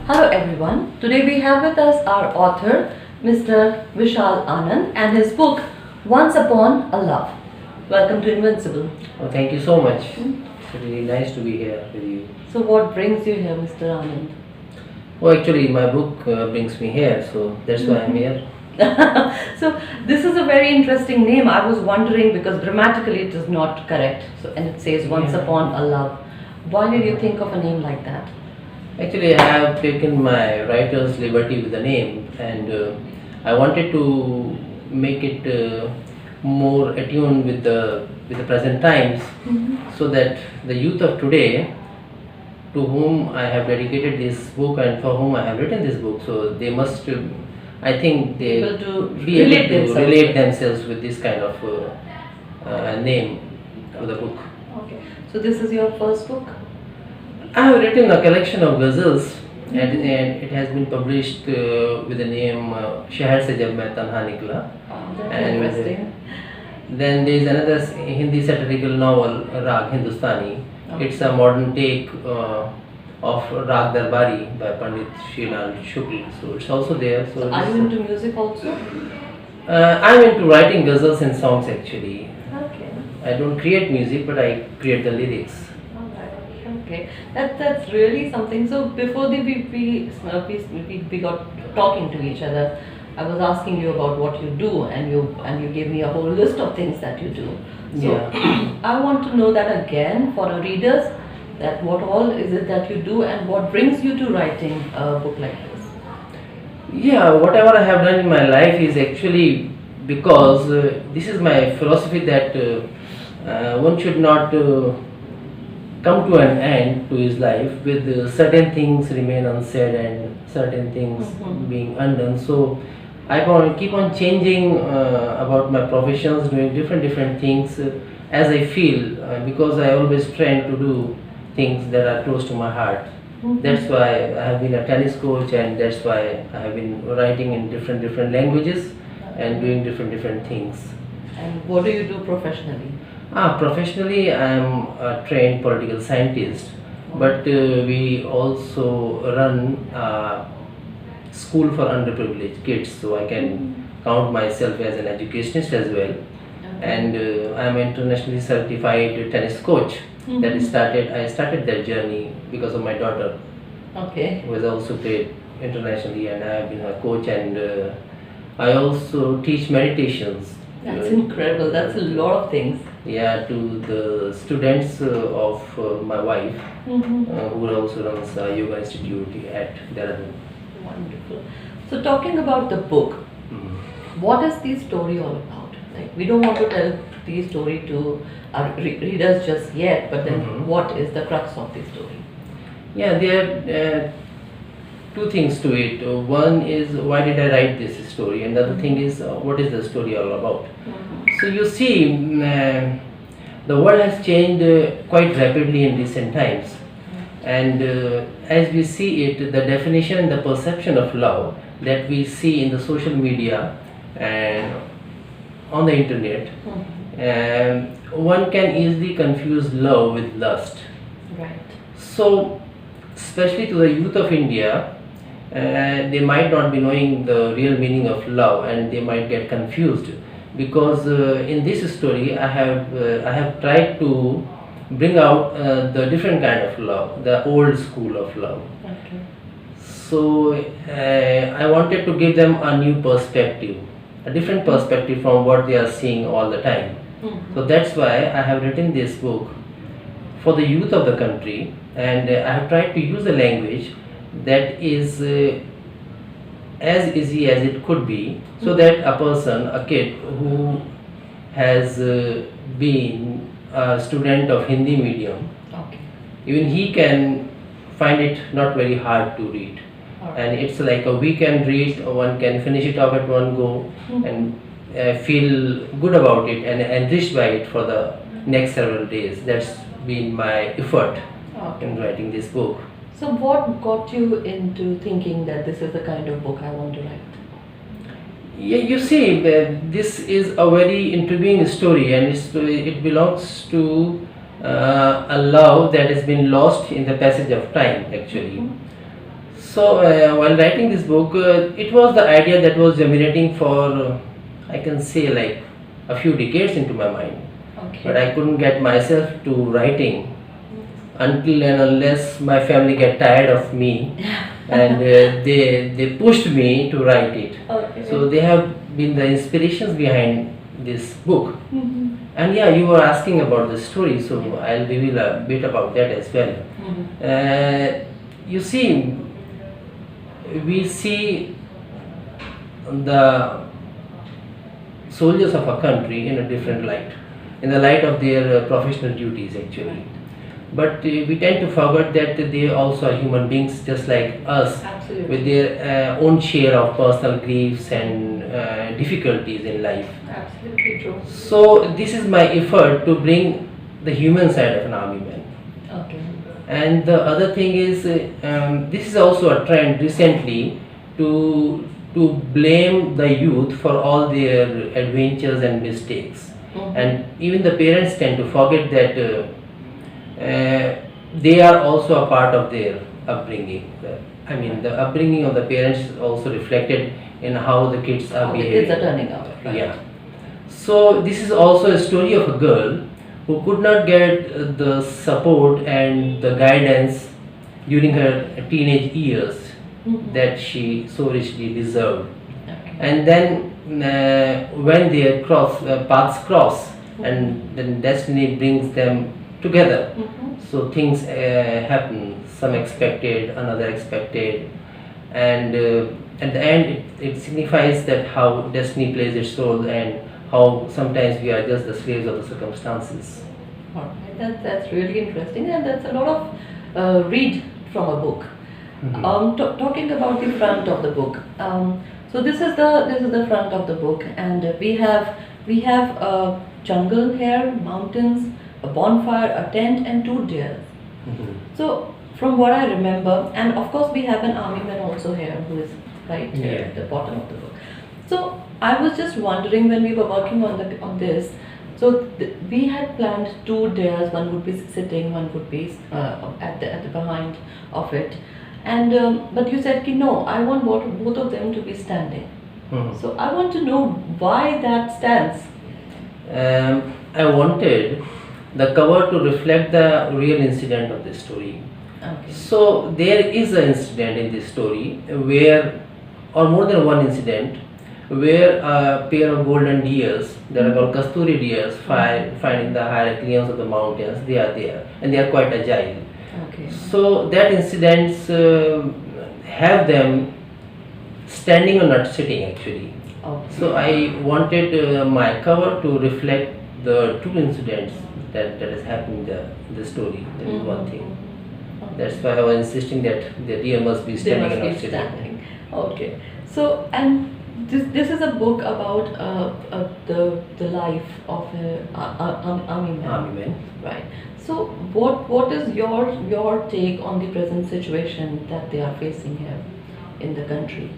Hello everyone. Today we have with us our author, Mr. Vishal Anand, and his book, Once Upon a Love. Welcome to Invincible. Oh, thank you so much. It's really nice to be here with you. So, what brings you here, Mr. Anand? Oh, actually, my book brings me here, so that's why I'm here. So, this is a very interesting name. I was wondering because grammatically it is not correct. So, and it says Once Yeah. Upon a Love. Why did you think of a name like that? Actually, I have taken my writer's liberty with the name, and I wanted to make it more attuned with the present times, so that the youth of today, to whom I have dedicated this book and for whom I have written this book, so they must, I think, they Able to be relate able to themselves relate with. themselves with this kind of name to the book. Okay. So, this is your first book? I have written a collection of ghazals, and it has been published with the name Shahar Se Jab Main Tanha Nikla. That's And interesting. then there is another Hindi satirical novel, Rag Hindustani. Okay. It's a modern take of Rag Darbari by Pandit Srilal Shukla. So it's also there. So Are it's, you into music also? I'm into writing ghazals and songs actually. Okay. I don't create music, but I create the lyrics. Alright. Okay. That's really something. So before we got talking to each other, I was asking you about what you do, and you gave me a whole list of things that you do. So Yeah. I want to know that again for our readers. That what all is it that you do, and what brings you to writing a book like this? Yeah, whatever I have done in my life is actually because this is my philosophy that one should not come to an end to his life with certain things remain unsaid and certain things being undone. So I keep on changing about my professions, doing different things as I feel because I always try to do things that are close to my heart. That's why I have been a tennis coach, and that's why I have been writing in different languages and doing different things. And what do you do professionally? Professionally, I am a trained political scientist, but we also run a school for underprivileged kids, so I can count myself as an educationist as well. And I am internationally certified tennis coach. I started that journey because of my daughter, Okay. who has also played internationally, and I have been her coach. And I also teach meditations. That's incredible. That's a lot of things. Yeah, to the students of my wife, who also runs a yoga institute at Dehradun. Wonderful. So talking about the book, what is the story all about? Like, we don't want to tell the story to our readers just yet, but then what is the crux of the story? Yeah, there are two things to it. One is why did I write this story, and the other thing is what is the story all about. So you see, the world has changed quite rapidly in recent times, and as we see it, the definition and the perception of love that we see in the social media and on the internet, one can easily confuse love with lust. Right. So, especially to the youth of India, they might not be knowing the real meaning of love, and they might get confused because in this story I have tried to bring out the different kind of love, the old school of love. Okay. So I wanted to give them a new perspective, a different perspective from what they are seeing all the time. So that's why I have written this book for the youth of the country, and I have tried to use a language that is as easy as it could be, so that a person, a kid who has been a student of Hindi medium, Okay. even he can find it not very hard to read. Alright. And it's like a weekend read, one can finish it off at one go and feel good about it and enriched by it for the next several days. That's been my effort Okay. in writing this book. So what got you into thinking that this is the kind of book I want to write? Yeah, you see, this is a very intriguing story, and it belongs to a love that has been lost in the passage of time, actually. So while writing this book, it was the idea that was germinating for, I can say, like a few decades into my mind. But Okay. I couldn't get myself to writing until and unless my family get tired of me, and they pushed me to write it. Okay. So they have been the inspirations behind this book. Mhm. And yeah, you were asking about the story, so I'll reveal a bit about that as well. Mhm. You see, we see the soldiers of a country in a different light, in the light of their professional duties actually. But we tend to forget that they also are human beings just like us, Absolutely. with their own share of personal griefs and difficulties in life. Absolutely true. So this is my effort to bring the human side of an army man. Okay. And the other thing is, this is also a trend recently to blame the youth for all their adventures and mistakes. Mhm. And even the parents tend to forget that they are also a part of their upbringing. I mean, the upbringing of the parents is also reflected in how the kids are How the behaving. kids are turning out. Right? Yeah. So this is also a story of a girl who could not get the support and the guidance during her teenage years Mhm. that she so richly deserved. Okay. And then when their paths cross, and then destiny brings them together. Mhm. So things happen, some expected, another expected, and at the end it signifies that how destiny plays its role, and how sometimes we are just the slaves of the circumstances. Alright, that's really interesting, and that's a lot of read from a book. Mhm. Talking about the front of the book. So this is the front of the book, and we have a jungle here, mountains, a bonfire, a tent, and two deer. Mhm. So from what I remember, and of course we have an army man also here who is right here Yeah. at the bottom of the book. So I was just wondering when we were working on this. So we had planned two deers. One would be sitting, one would be at the behind of it. And but you said, no, I want both of them to be standing. Mhm. So I want to know why that stance. I wanted the cover to reflect the real incident of the story. Okay. So there is an incident in this story where, or more than one incident, where a pair of golden deers that are called kasturi deers find in the higher cliffs of the mountains. They are there and they are quite agile. Okay. So that incidents have them standing or not sitting actually. Okay. So I wanted my cover to reflect the two incidents that has happened in the story. That is one thing. Okay. That's why I was insisting that the deer must be They standing must and not be sitting. standing. Okay. So, and this is a book about the life of an army man. Army men. Right. So, what is your take on the present situation that they are facing here in the country?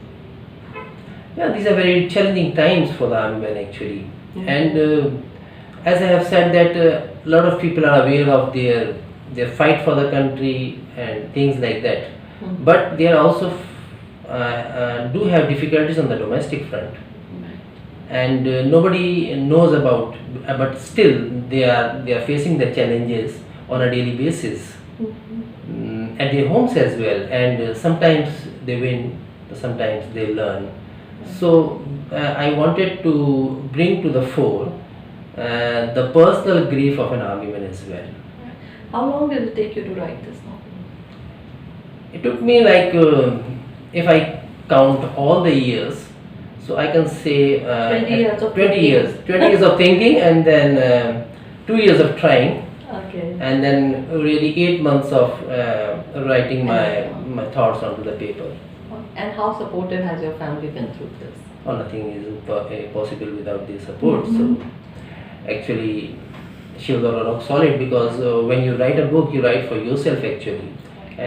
Yeah, these are very challenging times for the army men actually. Mhm. And as I have said that a lot of people are aware of their fight for the country and things like that. Mhm. But they are also do have difficulties on the domestic front. Right. And nobody knows about, but still they are facing the challenges on a daily basis, Mhm. at their homes as well, and sometimes they win, sometimes they learn. So I wanted to bring to the fore the personal grief of an army man as well. How long did it take you to write this novel? It took me like, if I count all the years, so I can say 20 years of 20 thinking. years, 20 years of thinking, and then 2 years of trying, Okay. and then really 8 months of writing my thoughts onto the paper. And how supportive has your family been through this? Or nothing is possible without their support. Mhm. So actually, she was rock solid, because when you write a book, you write for yourself actually,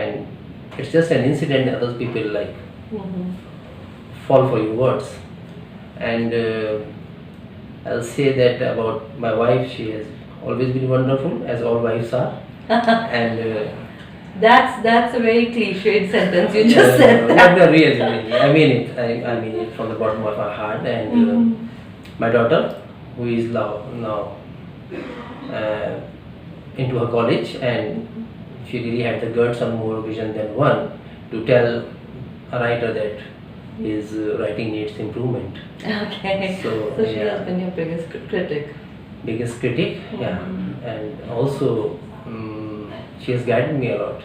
and it's just an incident that other people like Mhm. fall for your words. And I'll say that about my wife, she has always been wonderful, as all wives are. And That's a very cliched sentence you just said No, that. no, really, really. I mean it. I mean it from the bottom of my heart. And my daughter, who is now uh, into her college, and she really had the guts and more vision than one to tell a writer that his writing needs improvement. Okay. So, So she yeah. has been your biggest critic. Biggest critic, yeah, and also she has guided me a lot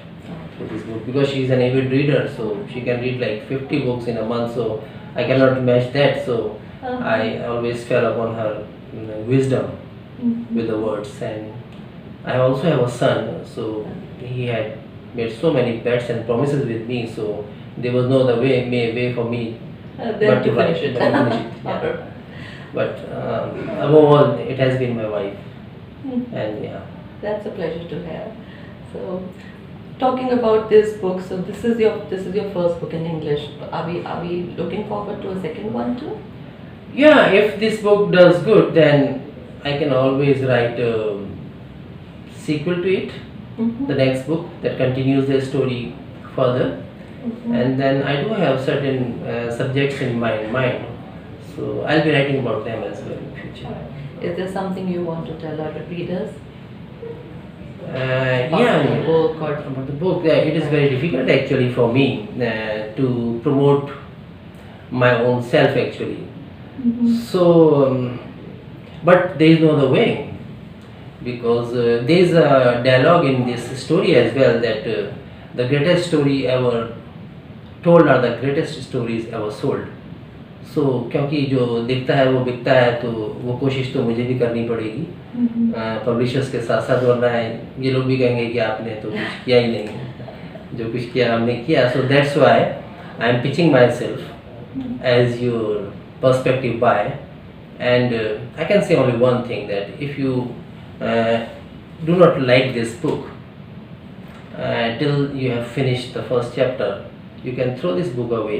with this book because she is an avid reader, so she can read like 50 books in a month. So I cannot match that. So I always fell upon her wisdom with the words. And I also have a son, so he had made so many bets and promises with me. So there was no other way for me Then but to to write, finish it. but to finish it. Yeah. But above all, it has been my wife, and yeah. That's a pleasure to have. So, talking about this book, so this is your first book in English. Are we looking forward to a second one too? Yeah, if this book does good, then I can always write a sequel to it, the next book that continues the story further. And then I do have certain subjects in my mind, so I'll be writing about them as well in future. Is there something you want to tell our readers Yeah, about the book or about the book, it is very difficult actually for me to promote my own self actually. So, but there is no other way because there is a dialogue in this story as well that the greatest story ever told are the greatest stories ever sold. सो क्योंकि जो दिखता है वो बिकता है, तो वो कोशिश तो मुझे भी करनी पड़ेगी पब्लिशर्स के साथ साथ, वरना ये लोग भी कहेंगे कि आपने तो कुछ किया ही नहीं, जो कुछ किया हमने किया. So that's why I am pitching myself as your perspective buy, and I can say only one thing that if you do not like this book till you have finished the first chapter, you can throw this book away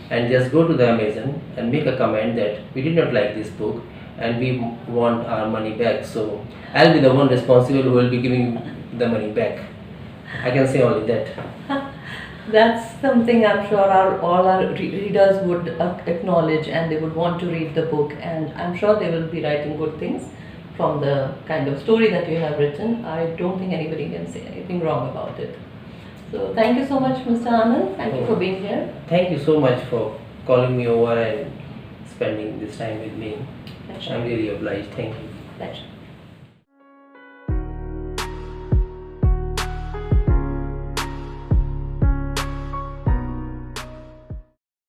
and just go to the Amazon and make a comment that we did not like this book and we want our money back. So I'll be the one responsible who will be giving the money back. I can say only that. That's something I'm sure all our readers would acknowledge, and they would want to read the book, and I'm sure they will be writing good things from the kind of story that you have written. I don't think anybody can say anything wrong about it. So thank you so much, Mr. Anand. Thank you for being here. Thank you so much for calling me over and spending this time with me. Pleasure. I'm really obliged. Thank you. Pleasure.